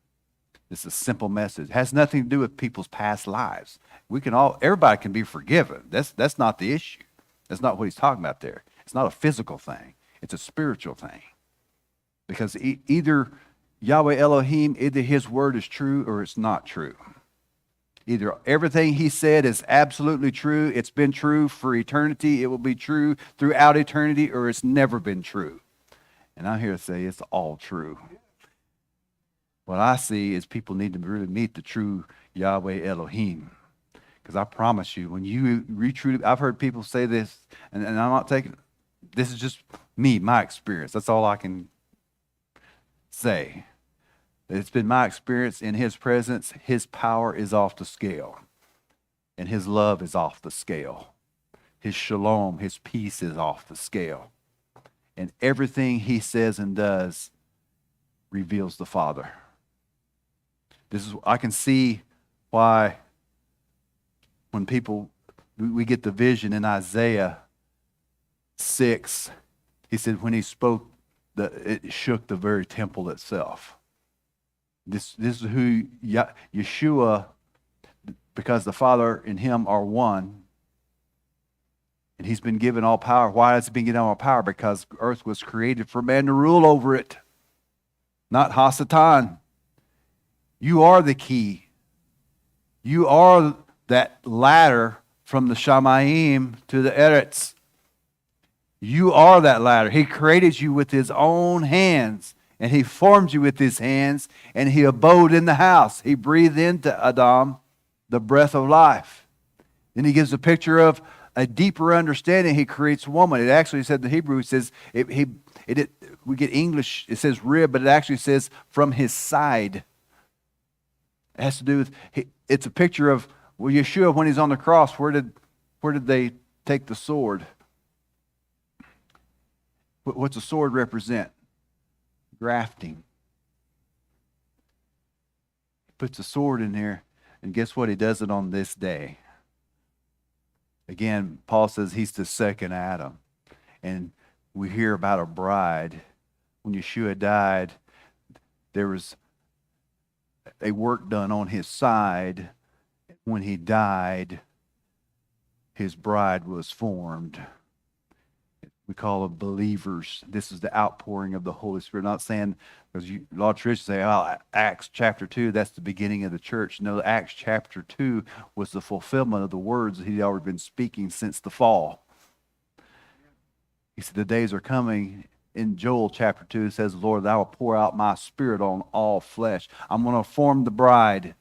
It's a simple message. It has nothing to do with people's past lives. Everybody can be forgiven. That's not the issue. That's not what he's talking about there. It's not a physical thing. It's a spiritual thing. Because either Yahweh Elohim, either his word is true or it's not true. Either everything he said is absolutely true, it's been true for eternity, it will be true throughout eternity, or it's never been true. And I'm here to say it's all true. What I see is people need to really meet the true Yahweh Elohim. Because I promise you, when you truly, I've heard people say this, and I'm not taking, this is just me, my experience. That's all I can say. It's been my experience in his presence, his power is off the scale. And his love is off the scale. His shalom, his peace is off the scale. And everything he says and does reveals the Father. I can see why when we get the vision in Isaiah 6, he said when he spoke, it shook the very temple itself. This is who Yeshua, because the Father and him are one, and he's been given all power. Why has he been given all power? Because earth was created for man to rule over it, not Hasatan. You are the key You are that ladder from the Shamayim to the Eretz. You are that ladder. He created you with his own hands, and he formed you with his hands, and he abode in the house. He breathed into Adam the breath of life. Then he gives a picture of a deeper understanding. He creates woman. It actually said in the Hebrew, it says, we get English, it says rib, but it actually says from his side. It has to do with, it's a picture of, well, Yeshua, when he's on the cross, where did they take the sword? What's a sword represent? Grafting. He puts a sword in there, and guess what? He does it on this day. Again, Paul says he's the second Adam. And we hear about a bride. When Yeshua died, there was a work done on his side. When he died, his bride was formed. We call them believers. This is the outpouring of the Holy Spirit. Not saying, because a lot of traditions say, oh, Acts chapter 2, that's the beginning of the church. No, Acts chapter 2 was the fulfillment of the words that he'd already been speaking since the fall. He said, the days are coming. In Joel chapter 2, it says, Lord, thou will pour out my spirit on all flesh. I'm going to form the bride.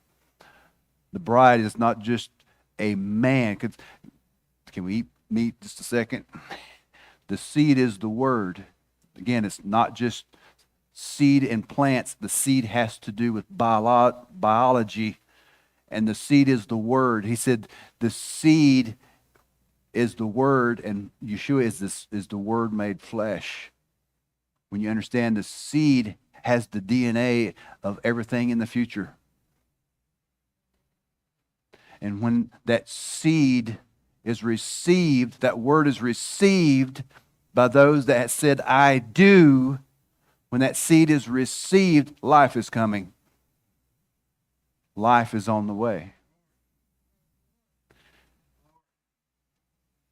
The bride is not just a man. Can we eat meat just a second? The seed is the word. Again, it's not just seed and plants. The seed has to do with biology, and the seed is the word. He said the seed is the word, and Yeshua is the word made flesh. When you understand the seed has the DNA of everything in the future. And when that seed is received, that word is received by those that said, I do. When that seed is received, life is coming. Life is on the way.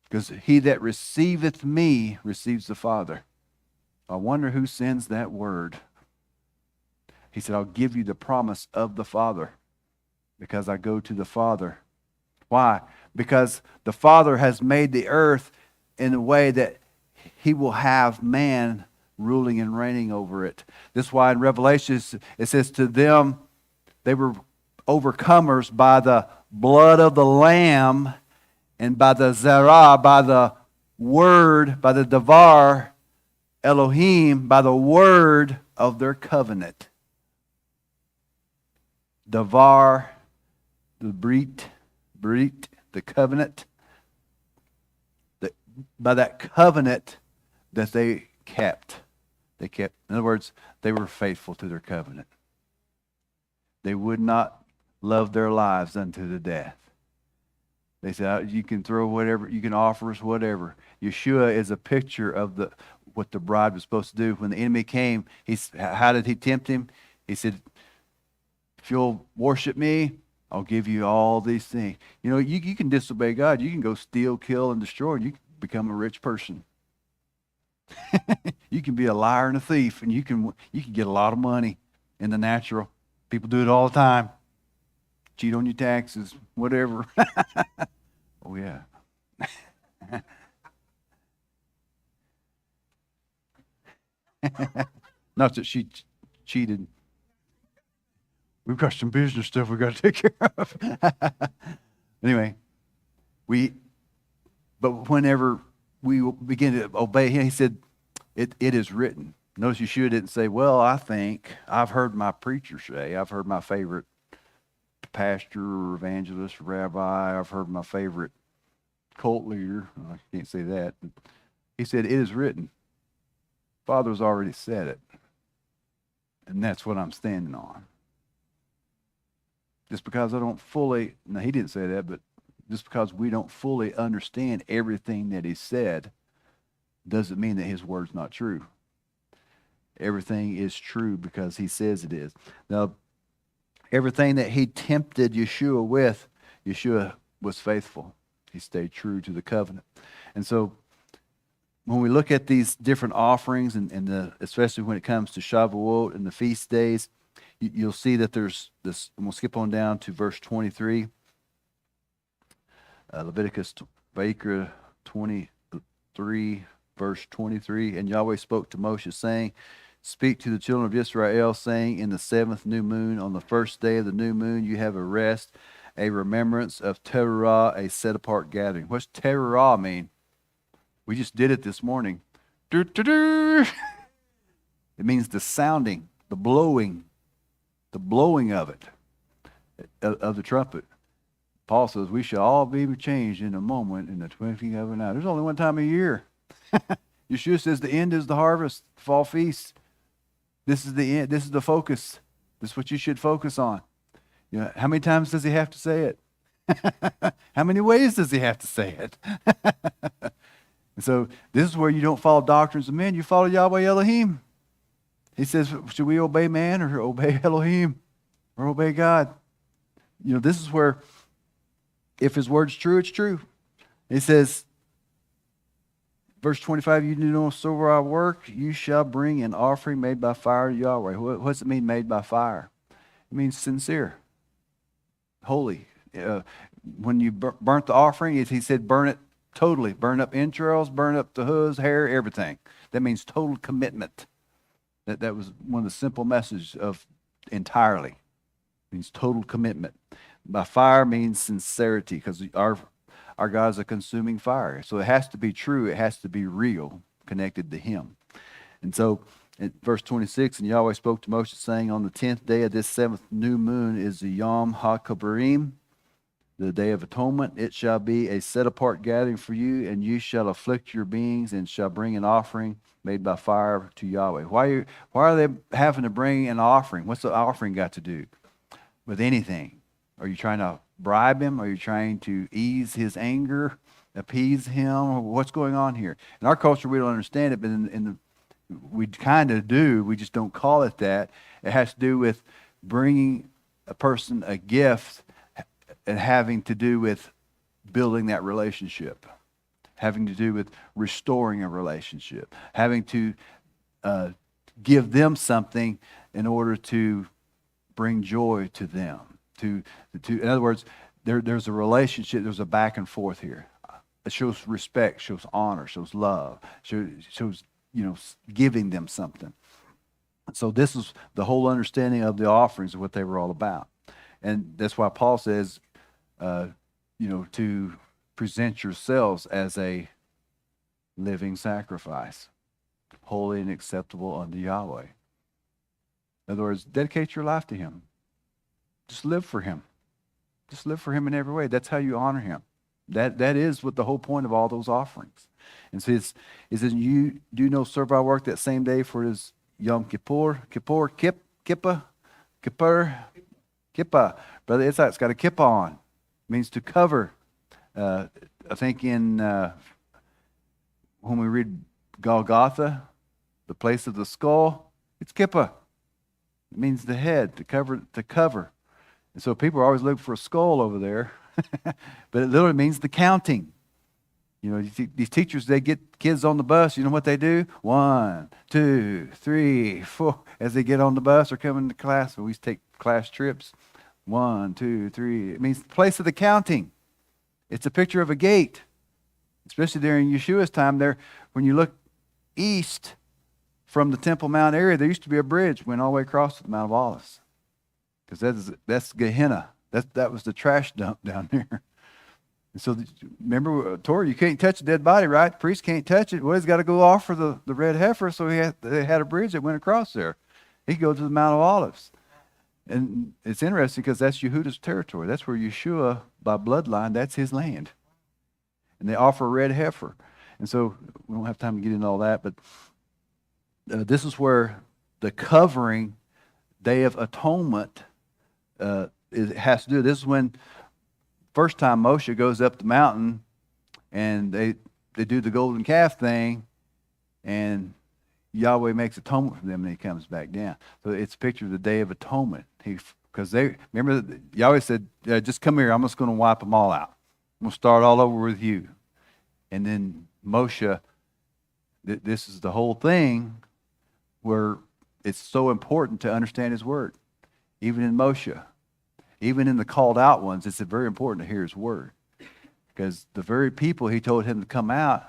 Because he that receiveth me receives the Father. I wonder who sends that word. He said, I'll give you the promise of the Father because I go to the Father. Why? Because the Father has made the earth in a way that he will have man ruling and reigning over it. This is why in Revelation it says to them, they were overcomers by the blood of the Lamb and by the Zerah, by the word, by the Davar, Elohim, by the word of their covenant. Davar, the Brit, the covenant. By that covenant that they kept. In other words, they were faithful to their covenant. They would not love their lives unto the death. They said, you can throw whatever, you can offer us whatever. Yeshua is a picture of what the bride was supposed to do. When the enemy came, how did he tempt him? He said, if you'll worship me, I'll give you all these things. You know, you can disobey God. You can go steal, kill, and destroy, and you can become a rich person. You can be a liar and a thief, and you can get a lot of money in the natural. People do it all the time. Cheat on your taxes, whatever. Oh, yeah. Not that she cheated. We've got some business stuff we've got to take care of. Anyway, but whenever we begin to obey him, he said, it is written. Notice Yeshua didn't say, well, I think, I've heard my preacher say, I've heard my favorite pastor or evangelist or rabbi, I've heard my favorite cult leader. I can't say that. He said, it is written. Father's already said it. And that's what I'm standing on. Just because I don't fully, no, he didn't say that, but just because we don't fully understand everything that he said doesn't mean that his word's not true. Everything is true because he says it is. Now, everything that he tempted Yeshua with, Yeshua was faithful. He stayed true to the covenant. And so when we look at these different offerings, and especially when it comes to Shavuot and the feast days, you'll see that there's this, and we'll skip on down to verse 23. Leviticus, Vayikra 23, verse 23. And Yahweh spoke to Moshe, saying, speak to the children of Israel, saying, in the 7th new moon, on the 1st day of the new moon, you have a rest, a remembrance of Teruah, a set-apart gathering. What's Teruah mean? We just did it this morning. It means the sounding, the blowing of it, of the trumpet. Paul says we shall all be changed in a moment, in the twinkling of an eye. There's only one time a year. Yeshua says the end is the harvest, the fall feast. This is the end. This is the focus. This is what you should focus on. You know, how many times does he have to say it? How many ways does he have to say it? And so this is where you don't follow doctrines of men. You follow Yahweh Elohim. He says, should we obey man or obey Elohim or obey God? You know, this is where if his word's true, it's true. He says, verse 25, you do no silver I work, you shall bring an offering made by fire to Yahweh. What does it mean, made by fire? It means sincere, holy. When you burnt the offering, he said burn it totally. Burn up entrails, burn up the hooves, hair, everything. That means total commitment. That was one of the simple messages of entirely. It means total commitment. By fire means sincerity, because our God is a consuming fire. So it has to be true. It has to be real, connected to him. And so in verse 26, and Yahweh spoke to Moshe, saying, on the 10th day of this 7th new moon is the Yom HaKabarim, the day of atonement. It shall be a set-apart gathering for you, and you shall afflict your beings and shall bring an offering made by fire to Yahweh. Why are they having to bring an offering? What's the offering got to do with anything? Are you trying to bribe him? Are you trying to ease his anger, appease him? What's going on here? In our culture, we don't understand it, but we kind of do. We just don't call it that. It has to do with bringing a person a gift and having to do with building that relationship, having to do with restoring a relationship, having to give them something in order to bring joy to them. In other words, there's a relationship, there's a back and forth here. It shows respect, shows honor, shows love, shows giving them something. So this is the whole understanding of the offerings of what they were all about. And that's why Paul says, to present yourselves as a living sacrifice, holy and acceptable unto Yahweh. In other words, dedicate your life to him. Just live for him. Just live for him in every way. That's how you honor him. That is what the whole point of all those offerings. And so it says, you do no servile work that same day, for it is Yom Kippur. Kippah. Brother It's got a kippah on. It means to cover. I think when we read Golgotha, the place of the skull, it's kippah. It means the head, to cover. And so people are always looking for a skull over there, but it literally means the counting. These teachers, they get kids on the bus. You know what they do? 1, 2, 3, 4. As they get on the bus or coming to class, we used to take class trips. 1, 2, 3. It means the place of the counting. It's a picture of a gate, especially during Yeshua's time. There, when you look east from the Temple Mount area, there used to be a bridge went all the way across to the Mount of Olives, because that's Gehenna. That was the trash dump down there. And so remember, Torah, you can't touch a dead body, right? The priest can't touch it. Well, he's got to go offer the red heifer, so they had a bridge that went across there. He could go to the Mount of Olives. And it's interesting because that's Yehuda's territory. That's where Yeshua, by bloodline, that's his land. And they offer a red heifer. And so we don't have time to get into all that, but this is where the covering Day of Atonement it has to do. This is when first time Moshe goes up the mountain and they do the golden calf thing, and Yahweh makes atonement for them, and he comes back down. So it's a picture of the Day of Atonement. Because they remember Yahweh said, just come here, I'm just going to wipe them all out. I'm going to start all over with you. And then Moshe, this is the whole thing where it's so important to understand his word. Even in Moshe, even in the called out ones, it's very important to hear his word. Because the very people he told him to come out,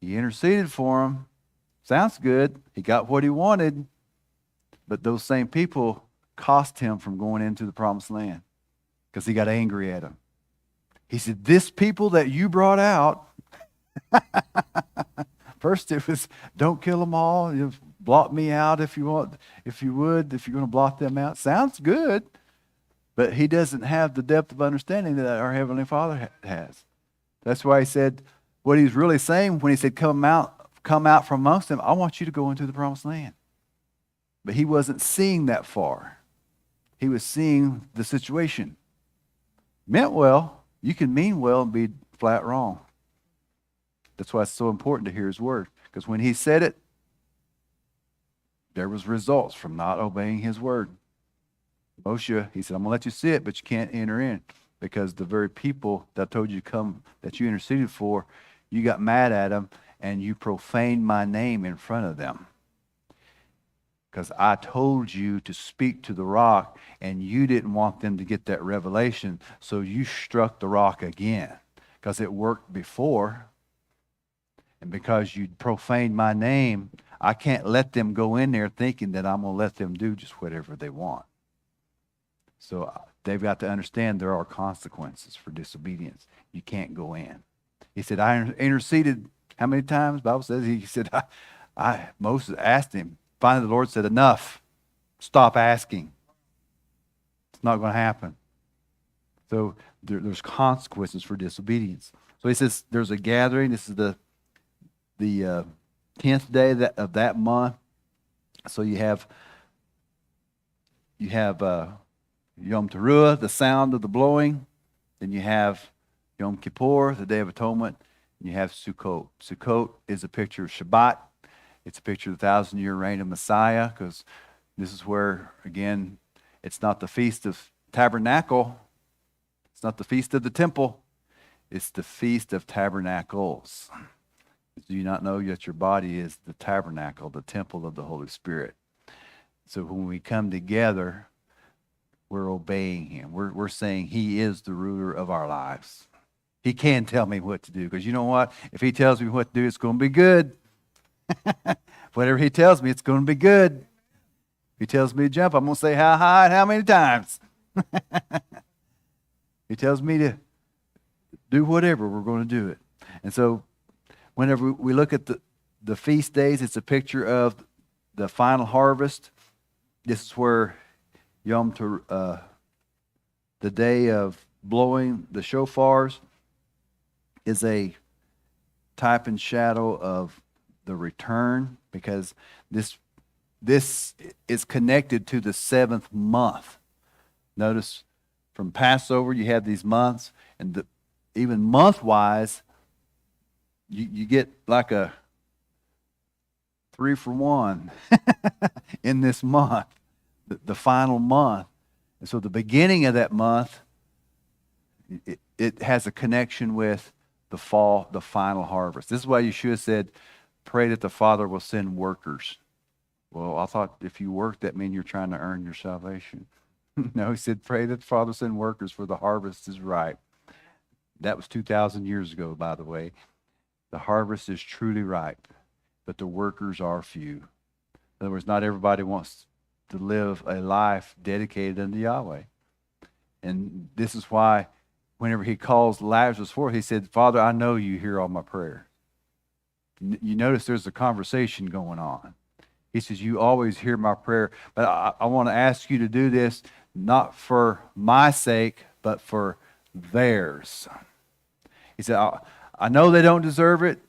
he interceded for them. Sounds good. He got what he wanted. But those same people cost him from going into the promised land because he got angry at them. He said, this people that you brought out, first it was, don't kill them all. You blot me out if you want, if you're going to blot them out. Sounds good. But he doesn't have the depth of understanding that our Heavenly Father has. That's why he said, what he's really saying when he said, come out from amongst them, I want you to go into the promised land. But he wasn't seeing that far. He was seeing the situation. Meant well. You can mean well and be flat wrong. That's why it's so important to hear his word. Because when he said it, there was results from not obeying his word. Moshe, he said, I'm going to let you see it, but you can't enter in. Because the very people that I told you to come, that you interceded for, you got mad at them, and you profaned my name in front of them. Because I told you to speak to the rock, and you didn't want them to get that revelation, so you struck the rock again. Because it worked before. And because you profaned my name, I can't let them go in there thinking that I'm going to let them do just whatever they want. So they've got to understand there are consequences for disobedience. You can't go in. He said, I interceded how many times? The Bible says, he said, Moses asked him. Finally, the Lord said, enough. Stop asking. It's not going to happen. So there's consequences for disobedience. So he says there's a gathering. This is the 10th day of that month. So you have Yom Teruah, the sound of the blowing. Then you have Yom Kippur, the Day of Atonement. And you have Sukkot. Sukkot is a picture of Shabbat. It's a picture of the 1,000-year reign of Messiah, because this is where, again, it's not the Feast of Tabernacle. It's not the Feast of the Temple. It's the Feast of Tabernacles. Do you not know that your body is the tabernacle, the temple of the Holy Spirit? So when we come together, we're obeying him. We're saying he is the ruler of our lives. He can tell me what to do, because you know what? If he tells me what to do, it's going to be good. Whatever he tells me, it's going to be good. If he tells me to jump, I'm going to say how high and how many times. He tells me to do whatever, we're going to do it. And so whenever we look at the feast days, it's a picture of the final harvest. This is where the day of blowing the shofars is a type and shadow of the return, because this is connected to the 7th month. Notice from Passover you have these months, and even month-wise, you get like a 3-for-1 in this month, the final month. And so the beginning of that month, it has a connection with the fall, the final harvest. This is why Yeshua said, pray that the Father will send workers. Well, I thought if you work, that means you're trying to earn your salvation. No, he said, pray that the Father send workers, for the harvest is ripe. That was 2,000 years ago, by the way. The harvest is truly ripe, but the workers are few. In other words, not everybody wants to live a life dedicated unto Yahweh. And this is why whenever he calls Lazarus forth, he said, Father, I know you hear all my prayer. You notice there's a conversation going on. He says, you always hear my prayer, but I want to ask you to do this not for my sake, but for theirs. He said, I know they don't deserve it.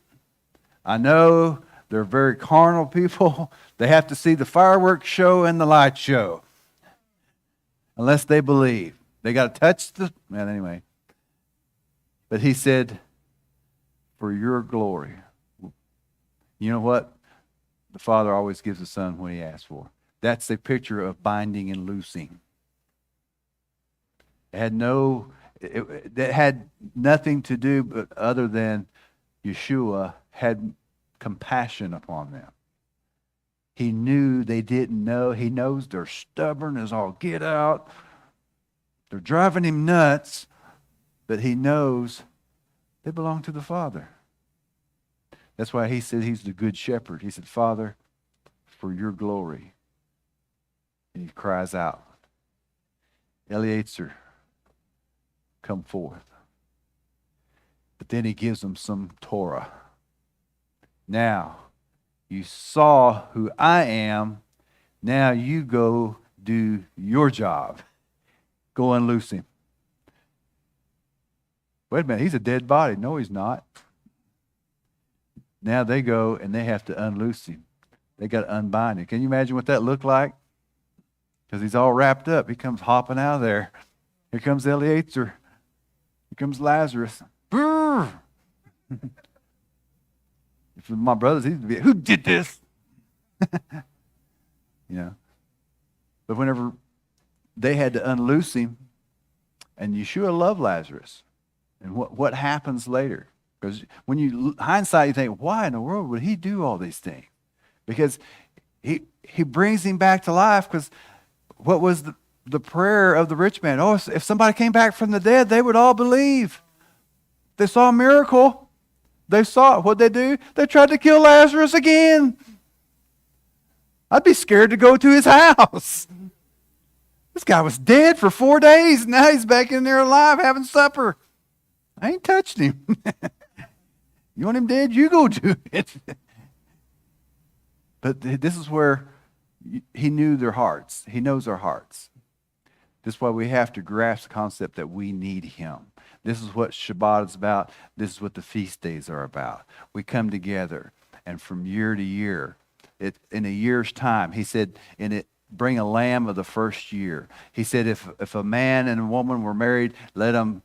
I know they're very carnal people. They have to see the fireworks show and the light show. Unless they believe. They got to touch well, anyway. But he said, for your glory. You know what? The Father always gives the Son what he asks for. That's a picture of binding and loosing. It had nothing to do but other than Yeshua had compassion upon them. He knew they didn't know. He knows they're stubborn as all get out. They're driving him nuts, but he knows They belong to the Father. That's why he said he's the good shepherd. He said, Father, for your glory. And he cries out, Eliezer, come forth. But then he gives them some Torah. Now, you saw who I am. Now you go do your job. Go unloose him. Wait a minute, he's a dead body. No, he's not. Now they go and they have to unloose him. They got to unbind him. Can you imagine what that looked like? Because he's all wrapped up. He comes hopping out of there. Here comes Eliezer. Here comes Lazarus. Brrr. If my brothers, he'd be, who did this? You know. But whenever they had to unloose him, and Yeshua loved Lazarus. And what happens later? Because when you hindsight, you think, why in the world would he do all these things? Because he brings him back to life. Because what was the prayer of the rich man? Oh, if somebody came back from the dead, they would all believe. They saw a miracle. They saw it. What'd they do? They tried to kill Lazarus again. I'd be scared to go to his house. This guy was dead for 4 days. Now he's back in there alive having supper. I ain't touched him. You want him dead? You go do it. But this is where he knew their hearts. He knows our hearts. This is why we have to grasp the concept that we need him. This is what Shabbat is about. This is what the feast days are about. We come together, and from year to year, in a year's time, he said, bring a lamb of the first year. He said, if a man and a woman were married, let them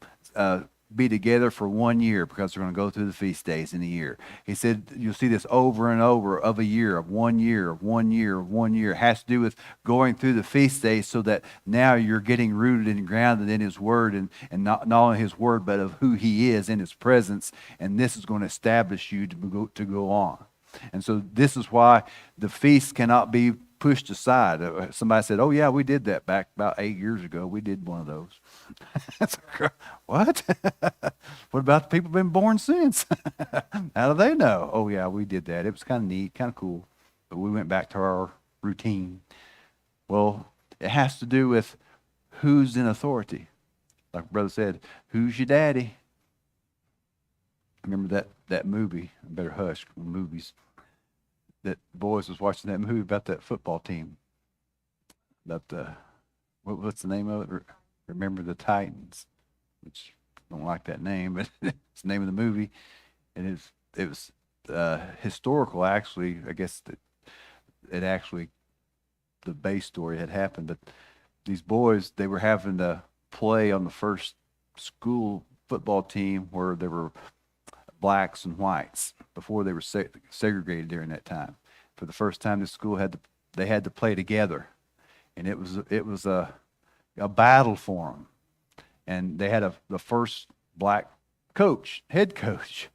be together for 1 year, because they're going to go through the feast days in a year. He said, you'll see this over and over of a year, of 1 year, of 1 year, of 1 year. It has to do with going through the feast days so that now you're getting rooted and grounded in his word, and not only his word, but of who he is in his presence. And this is going to establish you to go on. And so this is why the feast cannot be pushed aside. Somebody said, oh yeah, we did that back about 8 years ago. We did one of those. What? What about the people been born since? How do they know? Oh yeah, we did that. It was kind of neat, kind of cool. But we went back to our routine. Well, it has to do with who's in authority. Like Brother said, who's your daddy? Remember that movie? I better hush movies. That boys was watching that movie about that football team. About what's the name of it? Remember the Titans, which I don't like that name, but it's the name of the movie. And it was historical, actually. I guess the base story had happened, but these boys, they were having to play on the first school football team where there were blacks and whites before they were segregated during that time. For the first time, this school they had to play together, and it was a battle for them. And they had the first black head coach,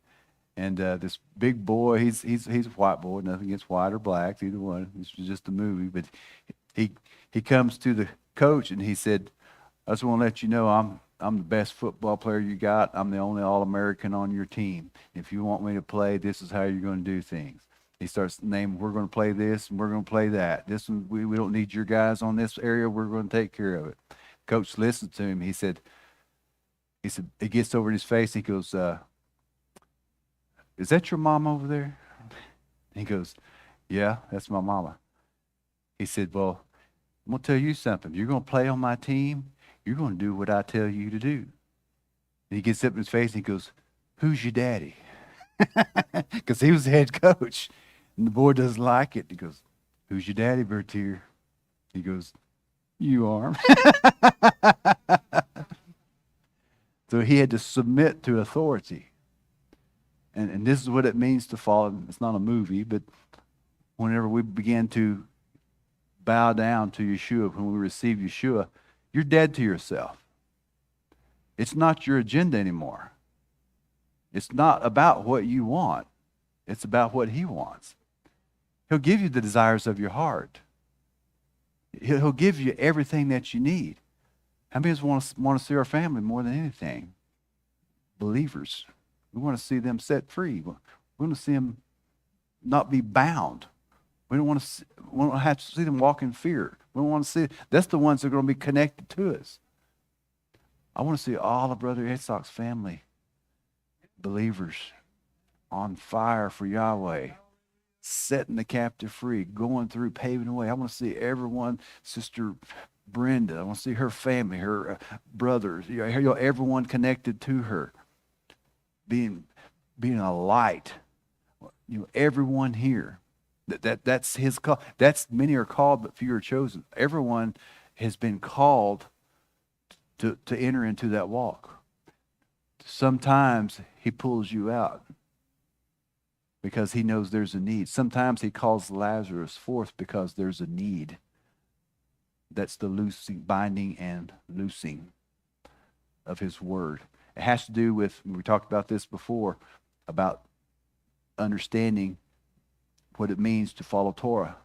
and this big boy. He's a white boy. Nothing against white or blacks, either one. This was just a movie, but he comes to the coach and he said, "I just want to let you know I'm the best football player you got. I'm the only All-American on your team. If you want me to play, this is how you're going to do things." He starts naming, we're going to play this and we're going to play that. This one, we don't need your guys on this area. We're going to take care of it. Coach listened to him. He said, he gets over in his face. He goes, "Is that your mom over there?" He goes, "Yeah, that's my mama." He said, "Well, I'm going to tell you something. You're going to play on my team. You're going to do what I tell you to do." And he gets up in his face and he goes, "Who's your daddy?" Because he was the head coach. And the boy doesn't like it. He goes, "Who's your daddy, Bertier?" He goes, "You are." So he had to submit to authority. And this is what it means to follow. It's not a movie, but whenever we begin to bow down to Yeshua, when we receive Yeshua, you're dead to yourself. It's not your agenda anymore. It's not about what you want. It's about what he wants. He'll give you the desires of your heart. He'll give you everything that you need. How many of us want to see our family more than anything? Believers. We want to see them set free. We want to see them not be bound. We don't want to have to see them walk in fear. We don't want to see, that's the ones that are going to be connected to us. I want to see all of Brother Itzhak's family, believers, on fire for Yahweh, setting the captive free, going through, paving the way. I want to see everyone, Sister Brenda, I want to see her family, her brothers, everyone connected to her, being a light. Everyone here. That's his call. That's many are called, but few are chosen. Everyone has been called to enter into that walk. Sometimes he pulls you out because he knows there's a need. Sometimes he calls Lazarus forth because there's a need. That's the loosing, binding and loosing of his word. It has to do with, we talked about this before, about understanding what it means to follow Torah.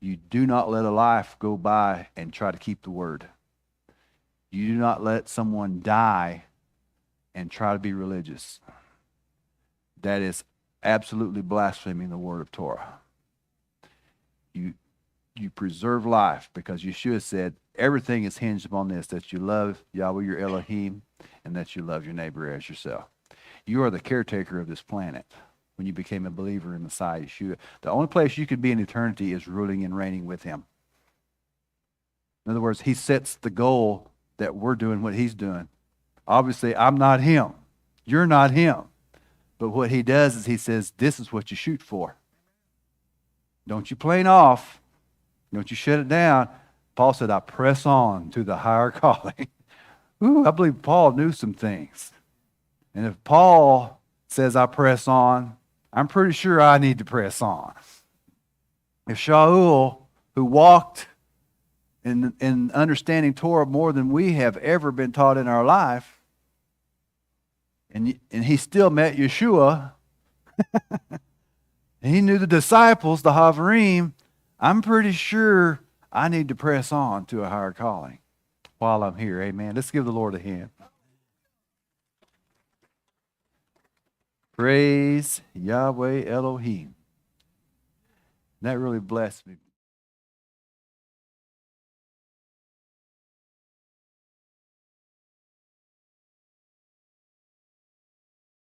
You do not let a life go by and try to keep the word. You do not let someone die and try to be religious. That is absolutely blaspheming the word of Torah. You preserve life because Yeshua said everything is hinged upon this, that you love Yahweh your Elohim and that you love your neighbor as yourself. You are the caretaker of this planet when you became a believer in Messiah Yeshua. The only place you could be in eternity is ruling and reigning with him. In other words, he sets the goal that we're doing what he's doing. Obviously, I'm not him. You're not him. But what he does is he says, this is what you shoot for. Don't you plane off. Don't you shut it down. Paul said, I press on to the higher calling. Ooh, I believe Paul knew some things. And if Paul says I press on, I'm pretty sure I need to press on. If Shaul, who walked in understanding Torah more than we have ever been taught in our life, and he still met Yeshua, and he knew the disciples, the Havarim, I'm pretty sure I need to press on to a higher calling while I'm here. Amen. Let's give the Lord a hand. Praise Yahweh Elohim. That really blessed me.